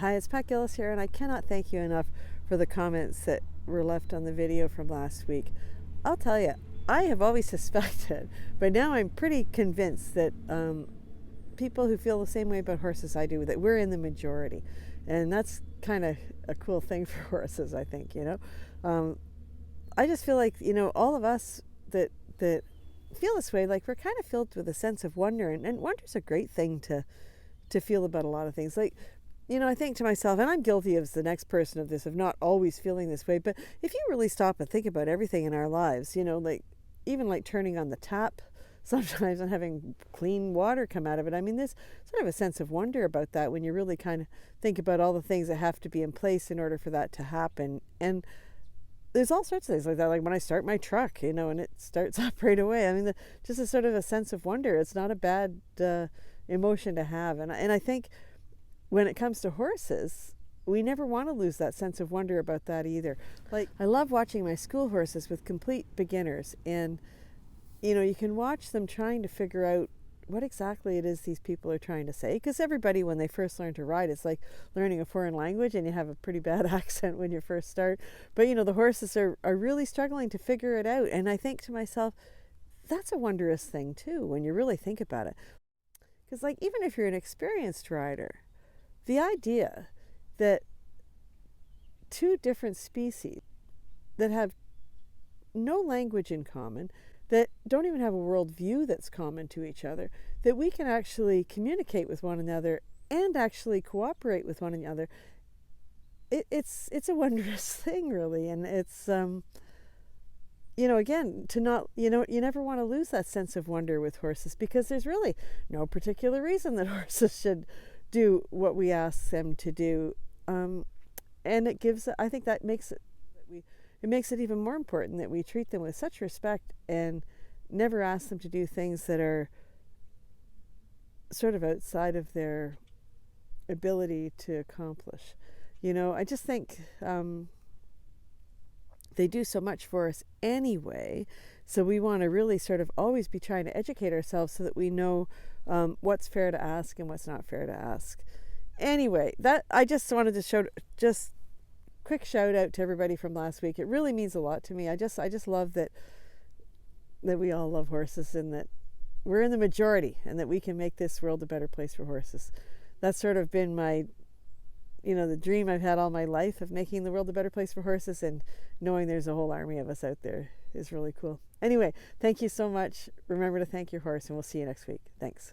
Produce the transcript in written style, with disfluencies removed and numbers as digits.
Hi, it's Pat Gillis here, and I cannot thank you enough for the comments that were left on the video from last week. I'll tell you, I have always suspected, but now I'm pretty convinced that people who feel the same way about horses I do, that we're in the majority. And that's kind of a cool thing for horses, I think, I just feel like, all of us that feel this way, like we're kind of filled with a sense of wonder, and wonder's a great thing to feel about a lot of things. Like, I think to myself, and I'm guilty as the next person of this, of not always feeling this way, but if you really stop and think about everything in our lives, like even like turning on the tap sometimes and having clean water come out of it, I mean, there's sort of a sense of wonder about that when you really kind of think about all the things that have to be in place in order for that to happen. And there's all sorts of things like that, like when I start my truck, and it starts up right away. I mean, just a sort of a sense of wonder. It's not a bad emotion to have. And I think when it comes to horses, we never want to lose that sense of wonder about that either. Like, I love watching my school horses with complete beginners, and you can watch them trying to figure out what exactly it is these people are trying to say, because everybody, when they first learn to ride, it's like learning a foreign language, and you have a pretty bad accent when you first start. But the horses are really struggling to figure it out, and I think to myself, that's a wondrous thing too when you really think about it. Because, like, even if you're an experienced rider, the idea that two different species that have no language in common, that don't even have a worldview that's common to each other, that we can actually communicate with one another and actually cooperate with one another, it's a wondrous thing, really. And it's again, to not, you never want to lose that sense of wonder with horses, because there's really no particular reason that horses should do what we ask them to do. And I think that makes it even more important that we treat them with such respect and never ask them to do things that are sort of outside of their ability to accomplish. I just think they do so much for us anyway, so we want to really sort of always be trying to educate ourselves so that we know what's fair to ask and what's not fair to ask. Anyway, that I just wanted to show just quick shout out to everybody from last week. It really means a lot to me. I just love that we all love horses, and that we're in the majority, and that we can make this world a better place for horses. That's sort of been my the dream I've had all my life, of making the world a better place for horses, and knowing there's a whole army of us out there is really cool. Anyway, thank you so much. Remember to thank your horse, and we'll see you next week. Thanks.